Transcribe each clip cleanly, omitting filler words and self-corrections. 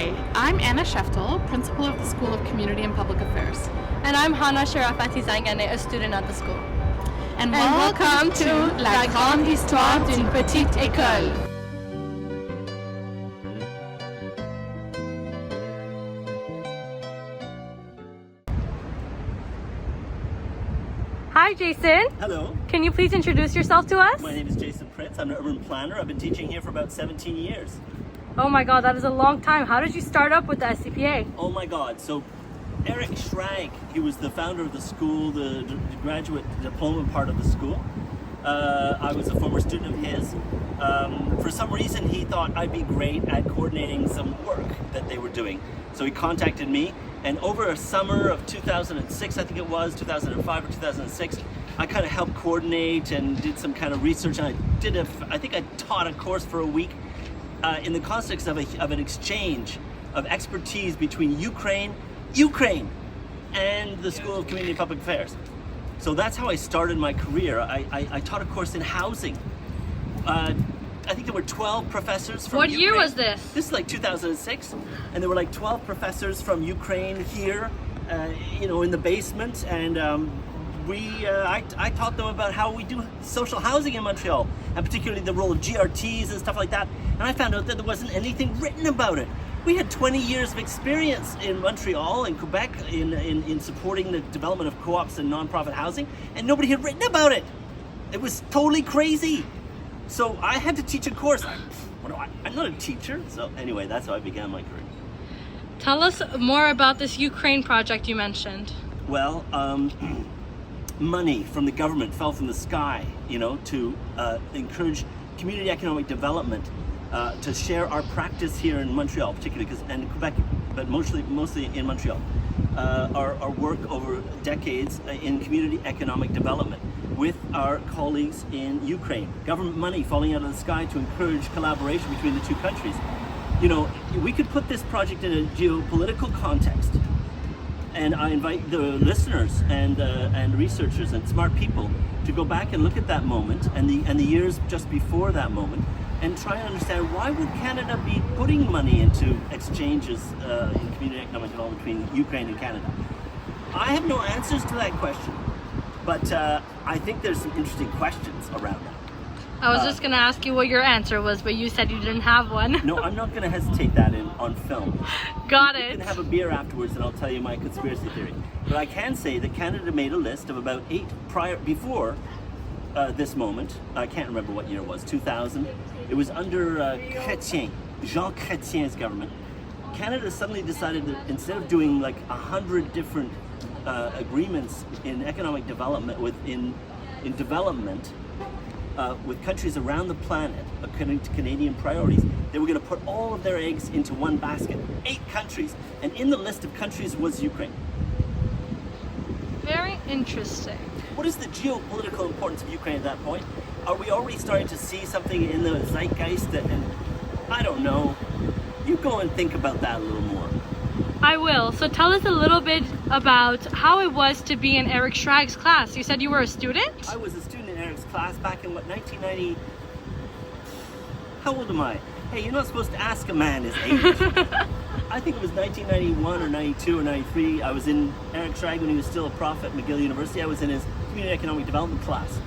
Hi, I'm Anna Sheftel, principal of the School of Community and Public Affairs. And I'm Hana Sharafati Zangane, a student at the school. And welcome to La Grande Histoire d'une Petite École. Hi, Jason. Hello. Can you please introduce yourself to us? My name is Jason Prince. I'm an urban planner. I've been teaching here for about 17 years. Oh my God, that is a long time. How did you start up with the SCPA? Oh my God. So Eric Schrag, he was the founder of the school, the graduate diploma part of the school. I was a former student of his. For some reason, he thought I'd be great at coordinating some work that they were doing. So he contacted me, and over a summer of 2006, I think it was, 2005 or 2006, I kind of helped coordinate and did some kind of research. And I think I taught a course for a week in the context of an exchange of expertise between Ukraine, and the School of Community and Public Affairs. So that's how I started my career. I taught a course in housing. I think there were 12 professors from Ukraine. What year was this? This is like 2006, and there were like 12 professors from Ukraine here, in the basement, and I taught them about how we do social housing in Montreal, and particularly the role of GRTs and stuff like that. And I found out that there wasn't anything written about it. We had 20 years of experience in Montreal and Quebec in supporting the development of co-ops and nonprofit housing, and nobody had written about it. It was totally crazy. So I had to teach a course. I'm not a teacher. So anyway, that's how I began my career. Tell us more about this Ukraine project you mentioned. Well, money from the government fell from the sky, to encourage community economic development, to share our practice here in Montreal, particularly and Quebec, but mostly in Montreal. Our work over decades in community economic development with our colleagues in Ukraine. Government money falling out of the sky to encourage collaboration between the two countries. We could put this project in a geopolitical context, and I invite the listeners and researchers and smart people to go back and look at that moment and the years just before that moment, and try and understand why would Canada be putting money into exchanges in community economic development between Ukraine and Canada. I have no answers to that question, but I think there's some interesting questions around that. I was just going to ask you what your answer was, but you said you didn't have one. No, I'm not going to hesitate that on film. Got We it. can have a beer afterwards and I'll tell you my conspiracy theory. But I can say that Canada made a list of about 8 before this moment. I can't remember what year it was, 2000. It was under Jean Chrétien's government. Canada suddenly decided that instead of doing like 100 different agreements in economic development in development with countries around the planet according to Canadian priorities, they were going to put all of their eggs into one basket. 8 countries, and in the list of countries was Ukraine. Very interesting. What is the geopolitical importance of Ukraine at that point? Are we already starting to see something in the zeitgeist and I don't know. You go and think about that a little more. I will. So tell us a little bit about how it was to be in Eric Schrag's class. You said you were a student? I was a student in Eric's class back in 1990. How old am I? Hey, you're not supposed to ask a man his age. I think it was 1991 or 92 or 93. I was in Eric Schrag when he was still a prof at McGill University. I was in his community economic development class.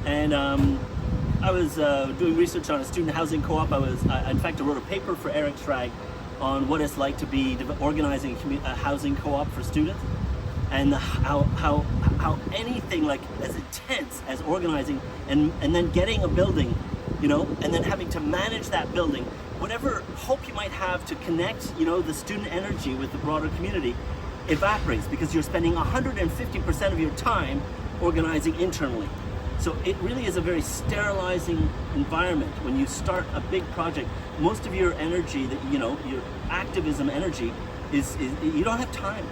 And I was doing research on a student housing co-op. In fact, I wrote a paper for Eric Schrag on what it's like to be organizing a housing co-op for students, and how anything like as intense as organizing and then getting a building, and then having to manage that building, whatever hope you might have to connect, the student energy with the broader community evaporates because you're spending 150% of your time organizing internally. So it really is a very sterilizing environment. When you start a big project, most of your energy, your activism energy, is you don't have time.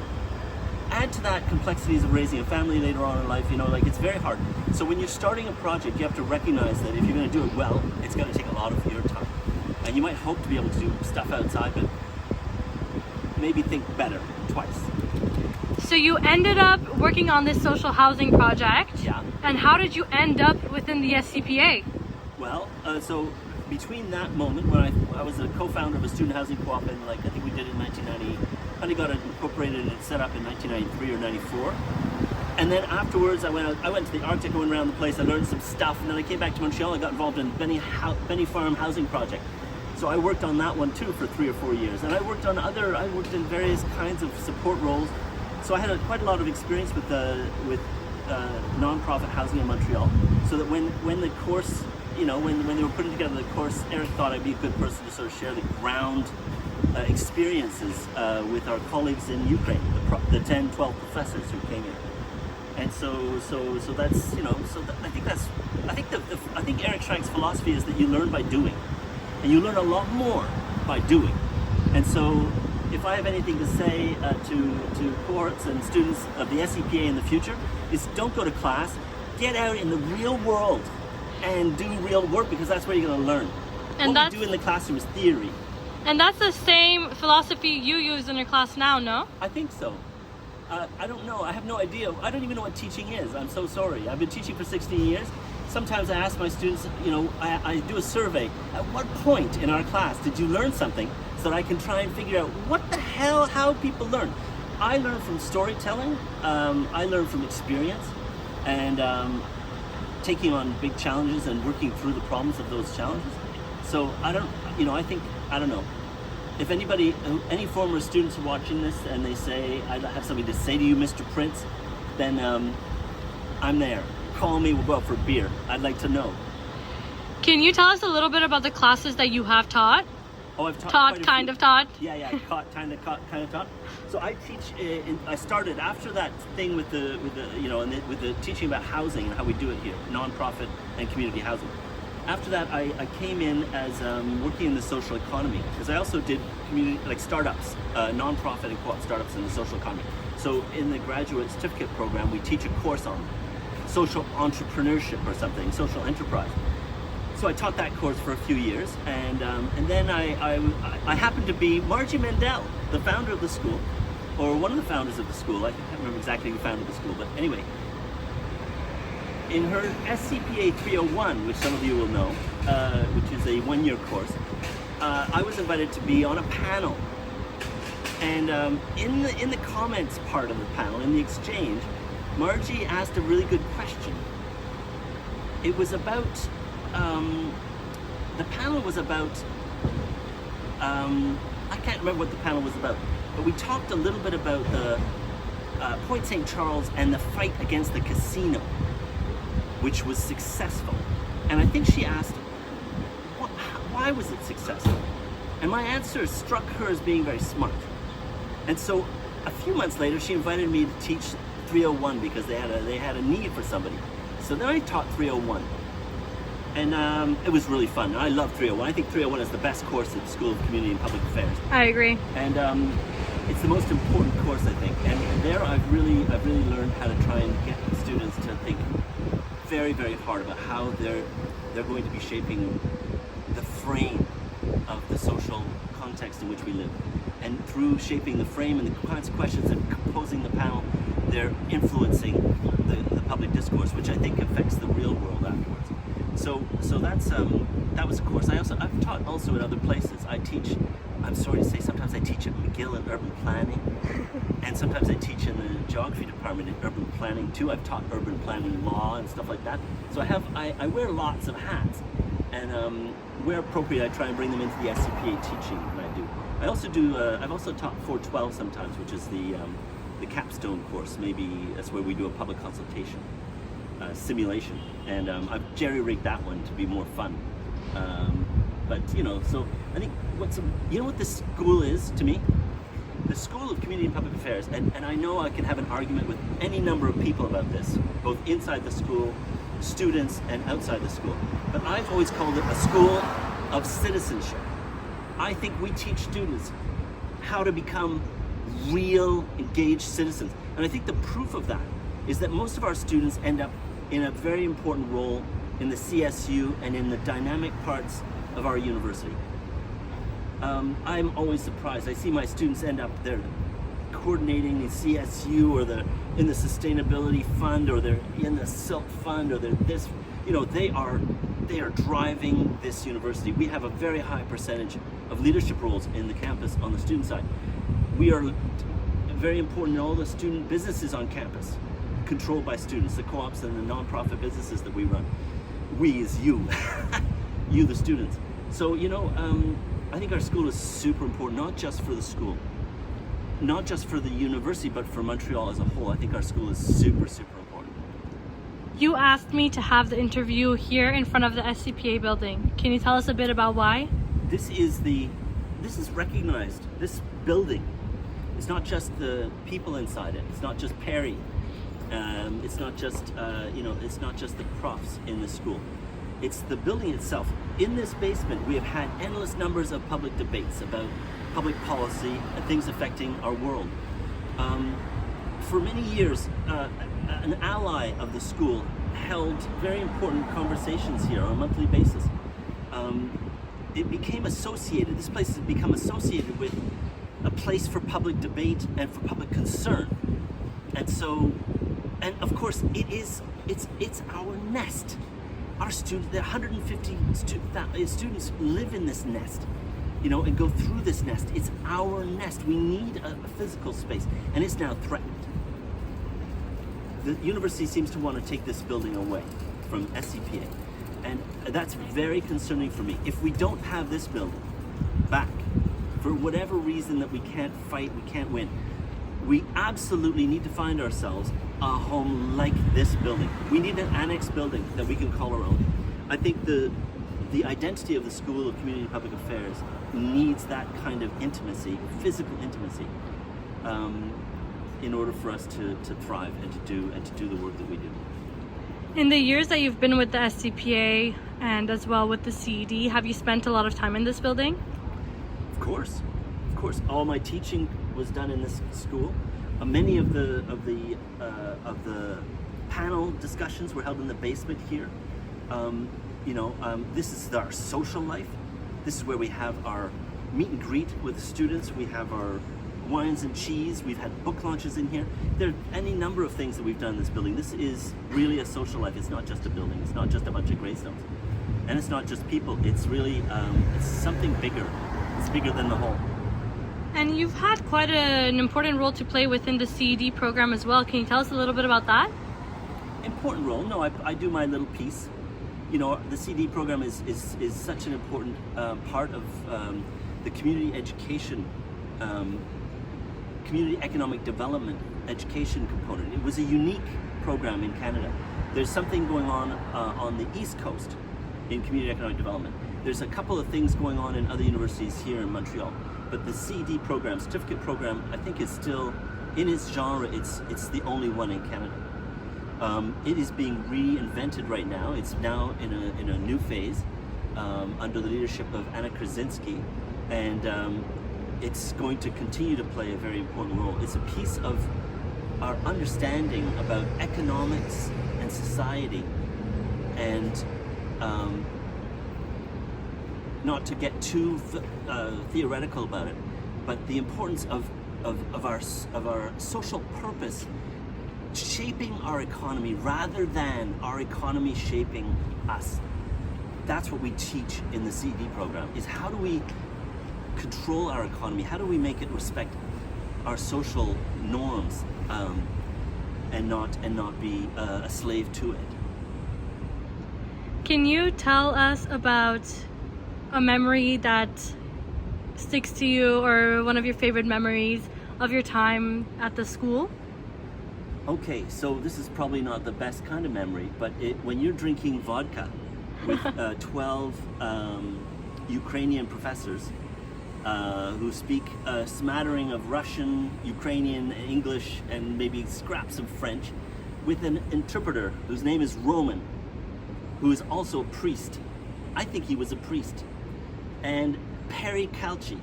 Add to that complexities of raising a family later on in life, it's very hard. So when you're starting a project, you have to recognize that if you're going to do it well, it's going to take a lot of your time. And you might hope to be able to do stuff outside, but maybe think better twice. So you ended up working on this social housing project. Yeah. And how did you end up within the SCPA? Well, so between that moment when I was a co-founder of a student housing co-op, and I think we did it in 1990. I got it incorporated and set up in 1993 or 94. And then afterwards, I went to the Arctic, I went around the place, I learned some stuff, and then I came back to Montreal. I got involved in Benny Farm housing project. So I worked on that one too for 3 or 4 years, and I worked in various kinds of support roles. So I had quite a lot of experience with non-profit housing in Montreal. So that when the course, when they were putting together the course, Eric thought I'd be a good person to sort of share the ground experiences with our colleagues in Ukraine, the 10, 12 professors who came in. And so that's I think Eric Schragg's philosophy is that you learn by doing, and you learn a lot more by doing. And so if I have anything to say to cohorts and students of the SCPA in the future, is don't go to class, get out in the real world and do real work, because that's where you're going to learn. And what we do in the classroom is theory. And that's the same philosophy you use in your class now, no? I think so. I don't know. I have no idea. I don't even know what teaching is. I'm so sorry. I've been teaching for 16 years. Sometimes I ask my students, I do a survey. At what point in our class did you learn something, so that I can try and figure out how people learn? I learn from storytelling. I learn from experience, and taking on big challenges and working through the problems of those challenges. So I don't know. If any former students are watching this and they say, I'd have something to say to you, Mr. Prince, then I'm there. Call me, we'll go out for a beer. I'd like to know. Can you tell us a little bit about the classes that you have taught? Oh, I've taught kind of taught. Yeah, kind of taught. So I teach. I started after that thing with the teaching about housing and how we do it here, nonprofit and community housing. After that, I came in as working in the social economy, because I also did community, like startups, nonprofit and co-op startups in the social economy. So in the graduate certificate program, we teach a course on social entrepreneurship or something, social enterprise. So I taught that course for a few years, and then I happened to be Margie Mendel, the founder of the school, or one of the founders of the school. I can't remember exactly who founded the school, but anyway. In her SCPA 301, which some of you will know, which is a one-year course, I was invited to be on a panel. And in the comments part of the panel, in the exchange, Margie asked a really good question. It was about, the panel was about, I can't remember what the panel was about, but we talked a little bit about the Point St. Charles and the fight against the casino, which was successful. And I think she asked, why was it successful? And my answer struck her as being very smart. And so a few months later, she invited me to teach 301 because they had a need for somebody. So then I taught 301. And it was really fun. I love 301. I think 301 is the best course at the School of Community and Public Affairs. I agree. And it's the most important course, I think. And there I've really learned how to try and get students to think very, very hard about how they're going to be shaping the frame of the social context in which we live. And through shaping the frame and the kinds of questions and composing the panel, they're influencing the public discourse, which I think affects the real world afterwards. So that was a course. I've taught also in other places. I teach, I'm sorry to say, sometimes I teach at McGill in urban planning, and sometimes I teach in the geography department in urban planning too. I've taught urban planning law and stuff like that. So I wear lots of hats, and where appropriate, I try and bring them into the SCPA teaching when I do. I also do. I've also taught 412 sometimes, which is the capstone course. Maybe that's where we do a public consultation simulation, and I've jerry-rigged that one to be more fun. But so I think what this school is to me? The School of Community and Public Affairs, and I know I can have an argument with any number of people about this, both inside the school, students, and outside the school. But I've always called it a school of citizenship. I think we teach students how to become real, engaged citizens. And I think the proof of that is that most of our students end up in a very important role in the CSU and in the dynamic parts of our university. I'm always surprised. I see my students end up, they're coordinating the CSU, or they're in the sustainability fund, or they're in the silk fund, or they're this, they are They are driving this university. We have a very high percentage of leadership roles in the campus on the student side. We are very important in all the student businesses on campus, controlled by students, the co-ops and the non-profit businesses that we run. We is you, you the students. So, you know, I think our school is super important, not just for the school, not just for the university, but for Montreal as a whole. I think our school is super, super important. You asked me to have the interview here in front of the SCPA building. Can you tell us a bit about why? This is recognized. This building, it's not just the people inside it. It's not just Perry. It's not just it's not just the profs in the school. It's the building itself. In this basement, we have had endless numbers of public debates about public policy and things affecting our world. For many years, an ally of the school held very important conversations here on a monthly basis. It became associated, this place has become associated with a place for public debate and for public concern. And so, and of course, it's our nest. Our students, the 150 students live in this nest, you know, and go through this nest. It's our nest. We need a physical space, and it's now threatened. The university seems to want to take this building away from SCPA, and that's very concerning for me. If we don't have this building back, for whatever reason that we can't fight, we can't win, we absolutely need to find ourselves a home like this building. We need an annex building that we can call our own. I think the identity of the School of Community and Public Affairs needs that kind of intimacy, physical intimacy, in order for us to thrive and to do the work that we do. In the years that you've been with the SCPA and as well with the CED, have you spent a lot of time in this building? Of course. All my teaching was done in this school. Many of the panel discussions were held in the basement here. This is our social life. This is where we have our meet and greet with students. We have our wines and cheese. We've had book launches in here. There are any number of things that we've done in this building. This is really a social life. It's not just a building. It's not just a bunch of gravestones. And it's not just people. It's really, it's something bigger. It's bigger than the whole. And you've had quite an important role to play within the CED program as well. Can you tell us a little bit about that? Important role? No, I do my little piece. You know, the CED program is such an important part of the community education, community economic development education component. It was a unique program in Canada. There's something going on the East Coast in community economic development. There's a couple of things going on in other universities here in Montreal. But the CED program, certificate program, I think is still, in its genre, it's the only one in Canada. It is being reinvented right now. It's now in a new phase under the leadership of Anna Krasinski, and it's going to continue to play a very important role. It's a piece of our understanding about economics and society, and not to get too theoretical about it, but the importance of our social purpose shaping our economy rather than our economy shaping us. That's what we teach in the CED program, is how do we control our economy? How do we make it respect our social norms and not be a slave to it? Can you tell us about a memory that sticks to you, or one of your favorite memories of your time at the school? Okay, so this is probably not the best kind of memory, but when you're drinking vodka with 12 Ukrainian professors who speak a smattering of Russian, Ukrainian, English, and maybe scraps of French, with an interpreter whose name is Roman, who is also a priest. I think he was a priest. And Perry Calci,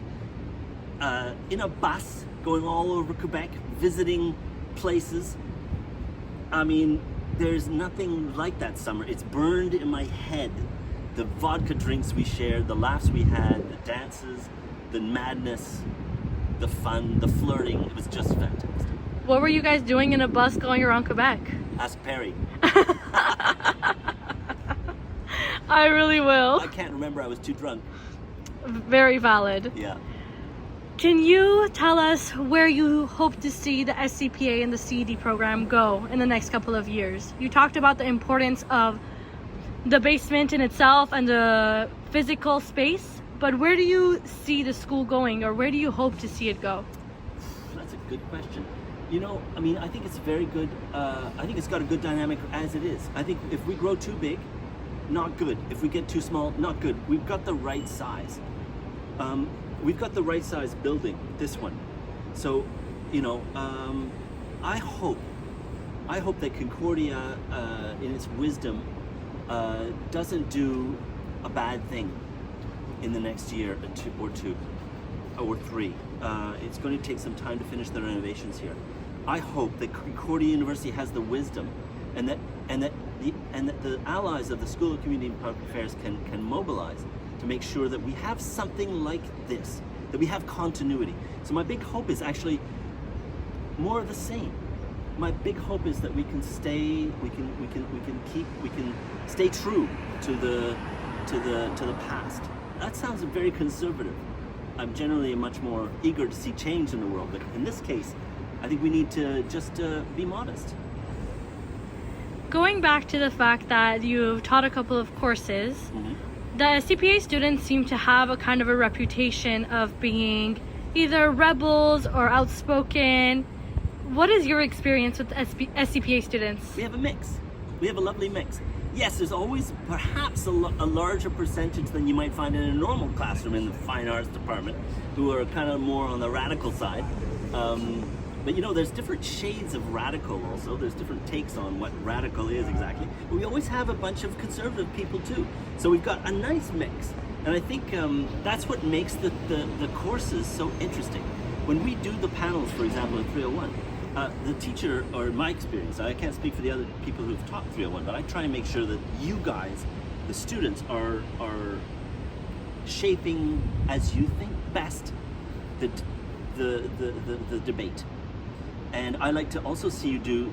in a bus going all over Quebec, visiting places. I mean, there's nothing like that summer. It's burned in my head. The vodka drinks we shared, the laughs we had, the dances, the madness, the fun, the flirting. It was just fantastic. What were you guys doing in a bus going around Quebec? Ask Perry. I really will. I can't remember. I was too drunk. Very valid. Yeah. Can you tell us where you hope to see the SCPA and the CED program go in the next couple of years? You talked about the importance of the basement in itself and the physical space, but where do you see the school going, or where do you hope to see it go? That's a good question. You know, I mean, I think it's very good. I think it's got a good dynamic as it is. I think if we grow too big, not good. If we get too small, not good. We've got the right size. We've got the right size building, this one. So, you know, I hope that Concordia, in its wisdom, doesn't do a bad thing in the next year or two or three. It's going to take some time to finish the renovations here. I hope that Concordia University has the wisdom, and that the allies of the School of Community and Public Affairs can mobilize to make sure that we have something like this, that we have continuity. So my big hope is actually more of the same. My big hope is that we can stay true to the past. That sounds very conservative. I'm generally much more eager to see change in the world, but in this case, I think we need to just be modest. Going back to the fact that you've taught a couple of courses, the SCPA students seem to have a kind of a reputation of being either rebels or outspoken. What is your experience with SCPA students? We have a mix. We have a lovely mix. Yes, there's always perhaps a larger percentage than you might find in a normal classroom in the fine arts department, who are kind of more on the radical side. But you know, there's different shades of radical also. There's different takes on what radical is exactly. But we always have a bunch of conservative people too. So we've got a nice mix. And I think that's what makes the courses so interesting. When we do the panels, for example, in 301, the teacher, or in my experience, I can't speak for the other people who've taught 301, but I try and make sure that you guys, the students, are shaping, as you think best, the debate. And I like to also see you do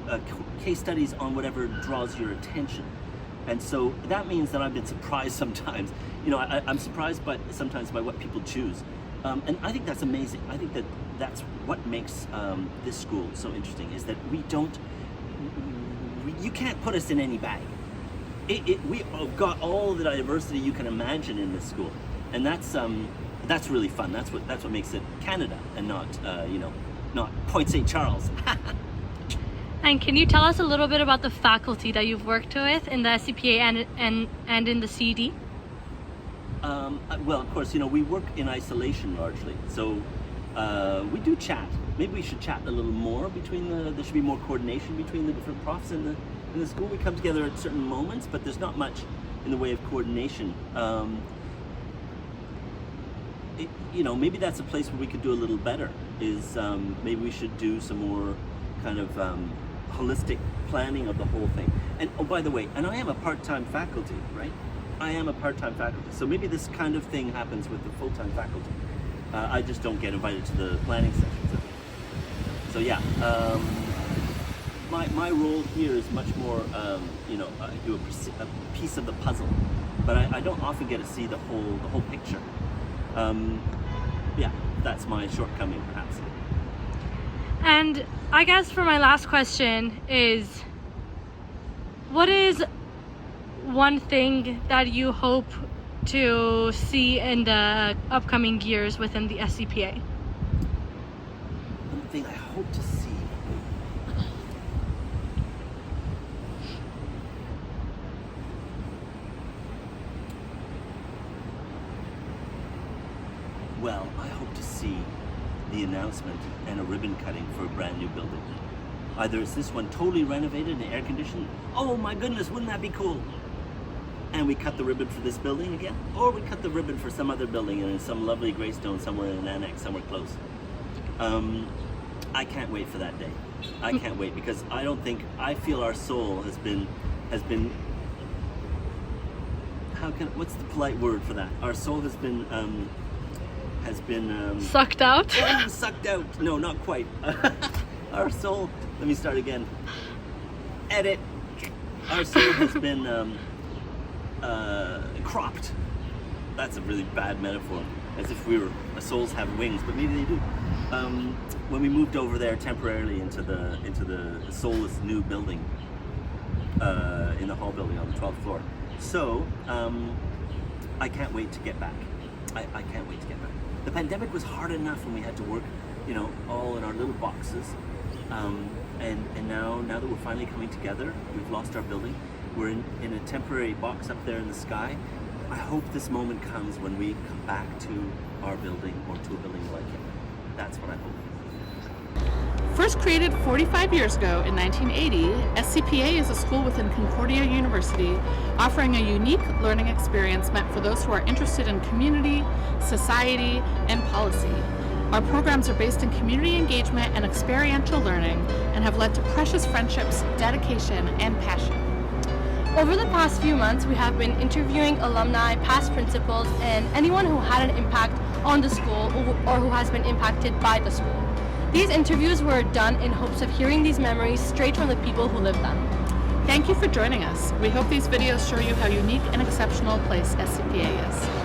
case studies on whatever draws your attention. And so that means that I've been surprised sometimes. You know, I'm surprised sometimes by what people choose. And I think that's amazing. I think that's what makes this school so interesting, is that you can't put us in any bag. We've got all the diversity you can imagine in this school. And that's really fun. That's what makes it Canada and not not Point St. Charles. And can you tell us a little bit about the faculty that you've worked with in the SCPA and in the CED? Well, of course, you know, we work in isolation largely. So we do chat. Maybe we should chat a little more there should be more coordination between the different profs in the school. We come together at certain moments, but there's not much in the way of coordination. You know, maybe that's a place where we could do a little better, is maybe we should do some more kind of holistic planning of the whole thing. And oh, by the way, and I am a part-time faculty, right? I am a part-time faculty. So maybe this kind of thing happens with the full-time faculty. I just don't get invited to the planning sessions. So yeah, my role here is much more, you know, I do a piece of the puzzle, but I don't often get to see the whole picture. Yeah, that's my shortcoming, perhaps. And I guess for my last question is, what is one thing that you hope to see in the upcoming years within the SCPA? One thing I hope to see. Well, I hope to see the announcement and a ribbon cutting for a brand new building. Either it's this one totally renovated and air conditioned. Oh my goodness, wouldn't that be cool? And we cut the ribbon for this building again, or we cut the ribbon for some other building and in some lovely Greystone somewhere in an annex, somewhere close. I can't wait for that day. I can't wait, because I feel our soul has been what's the polite word for that? Our soul has been sucked out? Sucked out. No, not quite. Our soul, let me start again. Edit. Our soul has been cropped. That's a really bad metaphor, as if our souls have wings, but maybe they do. When we moved over there temporarily into the soulless new building, in the hall building on the 12th floor. So I can't wait to get back. I can't wait to get back. The pandemic was hard enough when we had to work, all in our little boxes. And now that we're finally coming together, we've lost our building. We're in a temporary box up there in the sky. I hope this moment comes when we come back to our building or to a building like it. That's what I hope. First created 45 years ago in 1980, SCPA is a school within Concordia University, offering a unique learning experience meant for those who are interested in community, society, and policy. Our programs are based in community engagement and experiential learning and have led to precious friendships, dedication, and passion. Over the past few months, we have been interviewing alumni, past principals, and anyone who had an impact on the school or who has been impacted by the school. These interviews were done in hopes of hearing these memories straight from the people who lived them. Thank you for joining us. We hope these videos show you how unique and exceptional a place SCPA is.